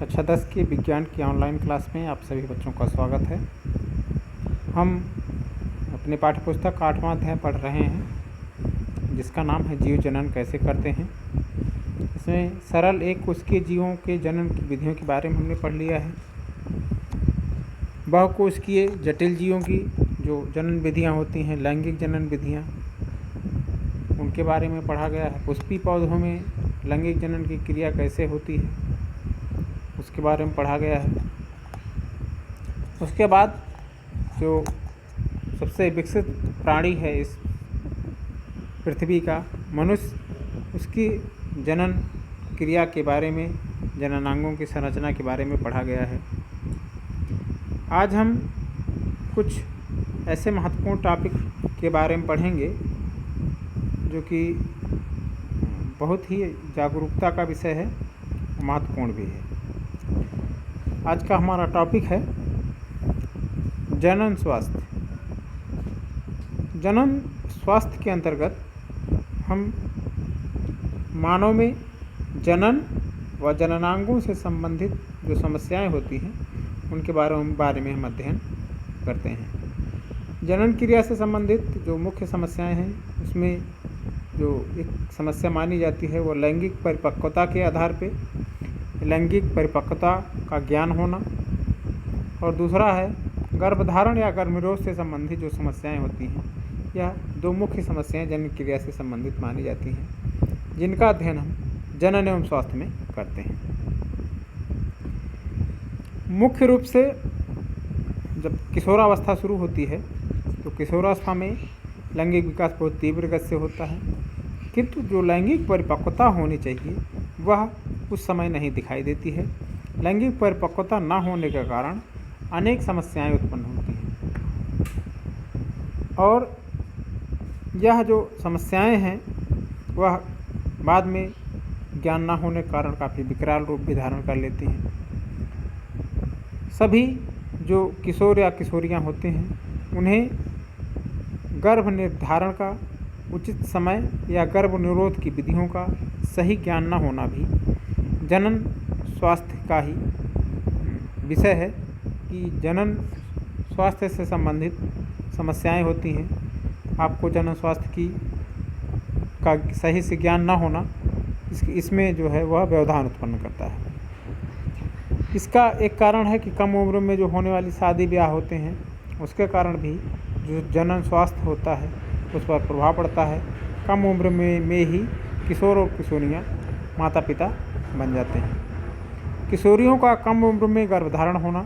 कक्षा 10 की विज्ञान की ऑनलाइन क्लास में आप सभी बच्चों का स्वागत है। हम अपने पाठ्यपुस्तक का 8वां अध्याय पढ़ रहे हैं, जिसका नाम है जीव जनन कैसे करते हैं। इसमें सरल एक कोशिकीय जीवों के जनन की विधियों के बारे में हमने पढ़ लिया है। बहुकोशिकीय जटिल जीवों की जो जनन विधियाँ होती हैं, लैंगिक जनन विधियाँ, उनके बारे में पढ़ा गया है। पुष्पी पौधों में लैंगिक जनन की क्रिया कैसे होती है, उसके बारे में पढ़ा गया है। उसके बाद जो सबसे विकसित प्राणी है इस पृथ्वी का, मनुष्य, उसकी जनन क्रिया के बारे में, जननांगों की संरचना के बारे में पढ़ा गया है। आज हम कुछ ऐसे महत्वपूर्ण टॉपिक के बारे में पढ़ेंगे जो कि बहुत ही जागरूकता का विषय है, महत्वपूर्ण भी है। आज का हमारा टॉपिक है जनन स्वास्थ्य। जनन स्वास्थ्य के अंतर्गत हम मानव में जनन व जननांगों से संबंधित जो समस्याएं होती हैं उनके बारे में हम अध्ययन करते हैं। जनन क्रिया से संबंधित जो मुख्य समस्याएं हैं, उसमें जो एक समस्या मानी जाती है वो लैंगिक परिपक्वता के आधार पे लैंगिक परिपक्वता का ज्ञान होना, और दूसरा है गर्भधारण या गर्भनिरोध से संबंधित जो समस्याएं होती हैं। यह दो मुख्य समस्याएं जनन क्रिया से संबंधित मानी जाती हैं, जिनका अध्ययन हम जनन एवं स्वास्थ्य में करते हैं। मुख्य रूप से जब किशोरावस्था शुरू होती है तो किशोरावस्था में लैंगिक विकास बहुत तीव्र गति से होता है, किंतु जो लैंगिक परिपक्वता होनी चाहिए वह उस समय नहीं दिखाई देती है। लैंगिक परिपक्वता न होने के कारण अनेक समस्याएं उत्पन्न होती हैं, और यह जो समस्याएं हैं वह बाद में ज्ञान न होने के कारण काफ़ी विकराल रूप भी धारण कर लेती हैं। सभी जो किशोर या किशोरियां होते हैं उन्हें गर्भ निर्धारण का उचित समय या गर्भ निरोध की विधियों का सही ज्ञान न होना भी जनन स्वास्थ्य का ही विषय है कि जनन स्वास्थ्य से संबंधित समस्याएं होती हैं। आपको जनन स्वास्थ्य का सही से ज्ञान न होना इसमें जो है वह व्यवधान उत्पन्न करता है। इसका एक कारण है कि कम उम्र में जो होने वाली शादी ब्याह होते हैं, उसके कारण भी जो जनन स्वास्थ्य होता है उस पर प्रभाव पड़ता है। कम उम्र में ही किशोर और किशोरियाँ माता पिता बन जाते हैं। किशोरियों का कम उम्र में गर्भधारण होना,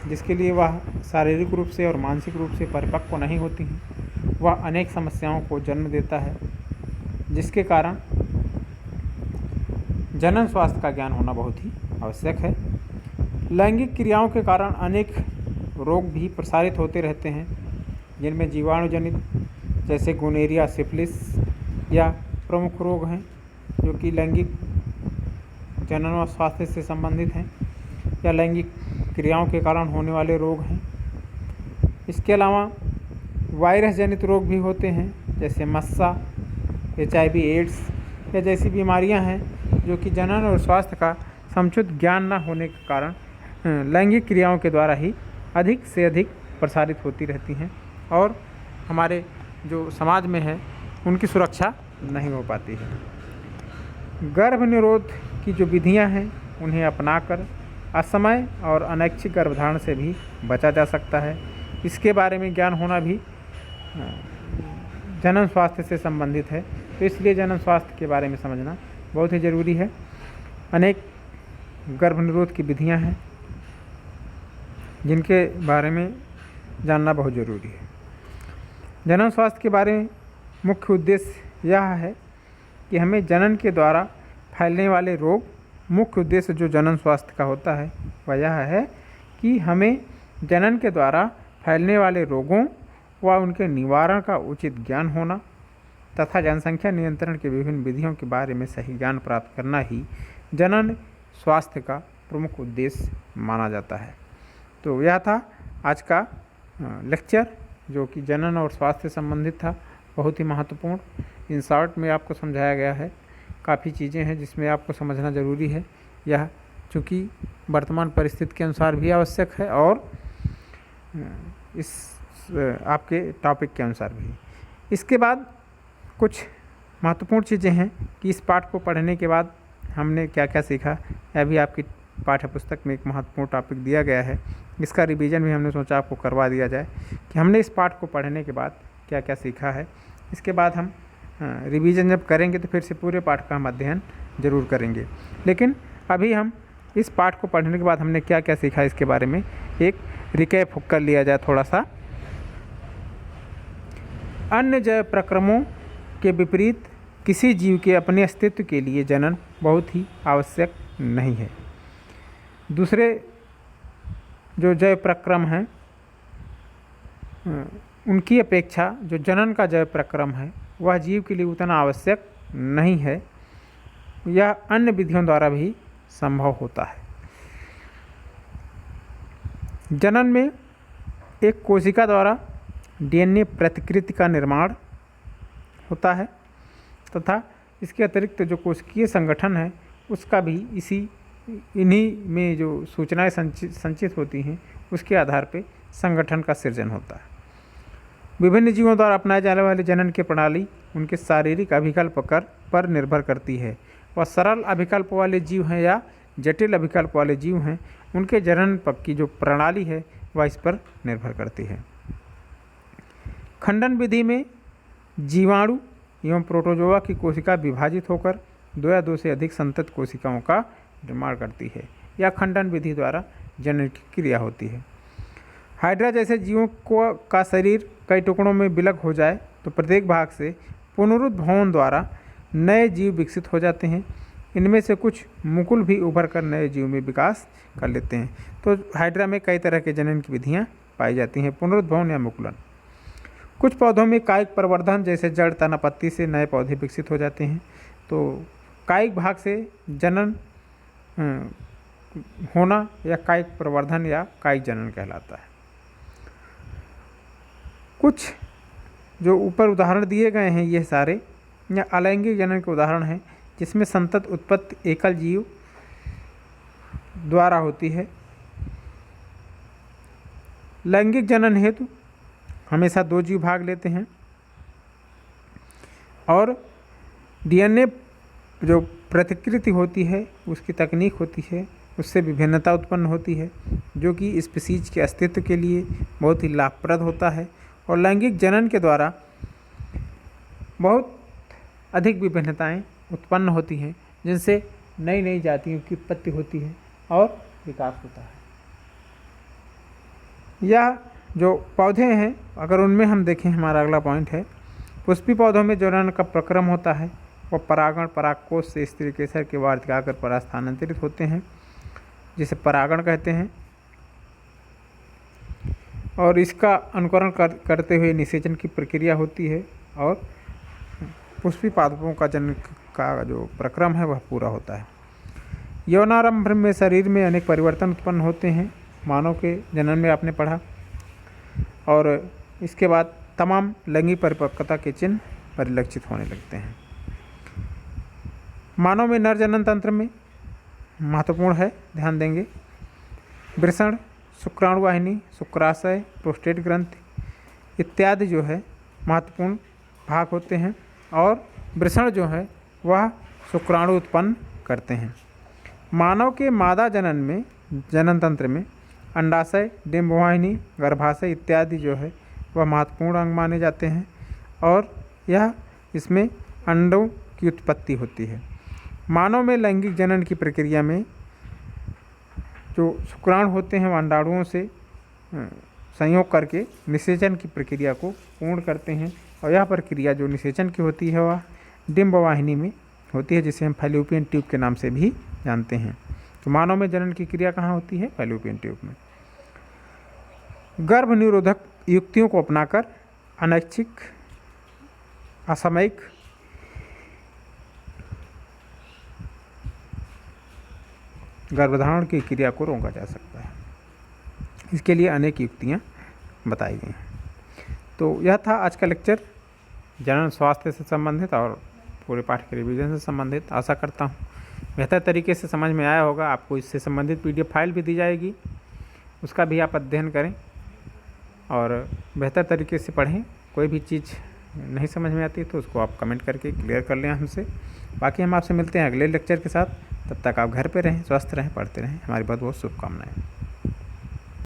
जिसके लिए वह शारीरिक रूप से और मानसिक रूप से परिपक्व नहीं होती हैं, वह अनेक समस्याओं को जन्म देता है, जिसके कारण जनन स्वास्थ्य का ज्ञान होना बहुत ही आवश्यक है। लैंगिक क्रियाओं के कारण अनेक रोग भी प्रसारित होते रहते हैं, जिनमें जीवाणुजनित जैसे गोनेरिया, सिफिलिस या प्रमुख रोग हैं जो कि लैंगिक जनन और स्वास्थ्य से संबंधित हैं या लैंगिक क्रियाओं के कारण होने वाले रोग हैं। इसके अलावा वायरस जनित रोग भी होते हैं, जैसे मस्सा, HIV, एड्स या जैसी बीमारियां हैं जो कि जनन और स्वास्थ्य का समुचित ज्ञान न होने के कारण लैंगिक क्रियाओं के द्वारा ही अधिक से अधिक प्रसारित होती रहती हैं, और हमारे जो समाज में है उनकी सुरक्षा नहीं हो पाती है। गर्भ निरोध की जो विधियां हैं उन्हें अपनाकर असमय और अनैच्छिक गर्भधारण से भी बचा जा सकता है। इसके बारे में ज्ञान होना भी जनन स्वास्थ्य से संबंधित है, तो इसलिए जनन स्वास्थ्य के बारे में समझना बहुत ही ज़रूरी है। अनेक गर्भ निरोध की विधियां हैं जिनके बारे में जानना बहुत ज़रूरी है। जनन स्वास्थ्य के बारे में मुख्य उद्देश्य यह है कि हमें जनन के द्वारा फैलने वाले रोग, मुख्य उद्देश्य जो जनन स्वास्थ्य का होता है वह यह है कि हमें जनन के द्वारा फैलने वाले रोगों व उनके निवारण का उचित ज्ञान होना तथा जनसंख्या नियंत्रण के विभिन्न विधियों के बारे में सही ज्ञान प्राप्त करना ही जनन स्वास्थ्य का प्रमुख उद्देश्य माना जाता है। तो यह था आज का लेक्चर जो कि जनन और स्वास्थ्य से संबंधित था, बहुत ही महत्वपूर्ण। इन शॉर्ट में आपको समझाया गया है। काफ़ी चीज़ें हैं जिसमें आपको समझना ज़रूरी है। यह चूँकि वर्तमान परिस्थिति के अनुसार भी आवश्यक है और इस आपके टॉपिक के अनुसार भी। इसके बाद कुछ महत्वपूर्ण चीज़ें हैं कि इस पाठ को पढ़ने के बाद हमने क्या क्या सीखा। यह भी आपकी पाठ्य पुस्तक में एक महत्वपूर्ण टॉपिक दिया गया है। इसका रिवीजन भी हमने सोचा आपको करवा दिया जाए कि हमने इस पाठ को पढ़ने के बाद क्या क्या सीखा है। इसके बाद हम रिवीजन जब करेंगे तो फिर से पूरे पाठ का हम अध्ययन जरूर करेंगे। लेकिन अभी हम इस पाठ को पढ़ने के बाद हमने क्या क्या सीखा इसके बारे में एक रिकैप कर लिया जाए थोड़ा सा। अन्य जैव प्रक्रमों के विपरीत किसी जीव के अपने अस्तित्व के लिए जनन बहुत ही आवश्यक नहीं है। दूसरे जो जैव प्रक्रम हैं उनकी अपेक्षा जो जनन का जैव प्रक्रम है वह जीव के लिए उतना आवश्यक नहीं है। यह अन्य विधियों द्वारा भी संभव होता है। जनन में एक कोशिका द्वारा डीएनए प्रतिकृति का निर्माण होता है तथा इसके अतिरिक्त जो कोशिकीय संगठन है उसका भी इन्हीं में जो सूचनाएं संचित होती हैं उसके आधार पर संगठन का सृजन होता है। विभिन्न जीवों द्वारा अपनाए जाने वाले जनन की प्रणाली उनके शारीरिक अभिकल्प पर निर्भर करती है। वह सरल अभिकल्प वाले जीव हैं या जटिल अभिकल्प वाले जीव हैं, उनके जनन की जो प्रणाली है वह इस पर निर्भर करती है। खंडन विधि में जीवाणु एवं प्रोटोजोआ की कोशिका विभाजित होकर दो या दो से अधिक संतत कोशिकाओं का निर्माण करती है। यह खंडन विधि द्वारा जनन की क्रिया होती है। हाइड्रा जैसे जीवों का शरीर कई टुकड़ों में विलग हो जाए तो प्रत्येक भाग से पुनरुद्भवन द्वारा नए जीव विकसित हो जाते हैं। इनमें से कुछ मुकुल भी उभर कर नए जीव में विकास कर लेते हैं। तो हाइड्रा में कई तरह के जनन की विधियाँ पाई जाती हैं, पुनरुद्भवन या मुकुलन। कुछ पौधों में कायिक प्रवर्धन जैसे जड़ तना पत्ती से नए पौधे विकसित हो जाते हैं। तो कायिक भाग से जनन होना या कायिक प्रवर्धन या कायिक जनन कहलाता है। कुछ जो ऊपर उदाहरण दिए गए हैं ये सारे या अलैंगिक जनन के उदाहरण हैं जिसमें संतत उत्पत्ति एकल जीव द्वारा होती है। लैंगिक जनन हेतु हमेशा दो जीव भाग लेते हैं और डीएनए जो प्रतिकृति होती है उसकी तकनीक होती है, उससे विभिन्नता उत्पन्न होती है जो कि स्पीशीज के अस्तित्व के लिए बहुत ही लाभप्रद होता है। और लैंगिक जनन के द्वारा बहुत अधिक विभिन्नताएं उत्पन्न होती हैं जिनसे नई नई जातियों की उत्पत्ति होती है और विकास होता है। यह जो पौधे हैं अगर उनमें हम देखें, हमारा अगला पॉइंट है, पुष्पी पौधों में जो जनन का प्रक्रम होता है वह परागण परागकोश से स्त्री केसर के वार्तिका कर पर स्थानांतरित होते हैं जिसे परागण कहते हैं। और इसका अनुकरण करते हुए निषेचन की प्रक्रिया होती है और पुष्पी पादपों का जनन का जो प्रक्रम है वह पूरा होता है। यौनारंभ में शरीर में अनेक परिवर्तन उत्पन्न होते हैं, मानव के जनन में आपने पढ़ा। और इसके बाद तमाम लैंगिक परिपक्वता के चिन्ह परिलक्षित होने लगते हैं। मानव में नर जनन तंत्र में महत्वपूर्ण है, ध्यान देंगे, वृषण, शुक्राणु वाहिनी, शुक्राशय, प्रोस्टेट ग्रंथि इत्यादि जो है महत्वपूर्ण भाग होते हैं। और वृषण जो है वह शुक्राणु उत्पन्न करते हैं। मानव के मादा जनन में जनन तंत्र में अंडाशय, डिंबवाहिनी, गर्भाशय इत्यादि जो है वह महत्वपूर्ण अंग माने जाते हैं और यह इसमें अंडों की उत्पत्ति होती है। मानव में लैंगिक जनन की प्रक्रिया में जो शुक्राणु होते हैं वह अंडाणुओं से संयोग करके निषेचन की प्रक्रिया को पूर्ण करते हैं और यह प्रक्रिया जो निषेचन की होती है वह डिंबवाहिनी में होती है जिसे हम फैलोपियन ट्यूब के नाम से भी जानते हैं। तो मानव में जनन की क्रिया कहाँ होती है? फैलोपियन ट्यूब में। गर्भ निरोधक युक्तियों को अपनाकर अनैच्छिक असामयिक गर्भधारण की क्रिया को रोका जा सकता है। इसके लिए अनेक युक्तियाँ बताई गई हैं। तो यह था आज का लेक्चर जनन स्वास्थ्य से संबंधित और पूरे पाठ के रिवीजन से संबंधित। आशा करता हूँ बेहतर तरीके से समझ में आया होगा। आपको इससे संबंधित PDF फाइल भी दी जाएगी, उसका भी आप अध्ययन करें और बेहतर तरीके से पढ़ें। कोई भी चीज़ नहीं समझ में आती तो उसको आप कमेंट करके क्लियर कर लें हमसे। बाकी हम आपसे मिलते हैं अगले लेक्चर के साथ। तब तक आप घर पे रहें, स्वस्थ रहें, पढ़ते रहें। हमारी बहुत बहुत शुभकामनाएँ।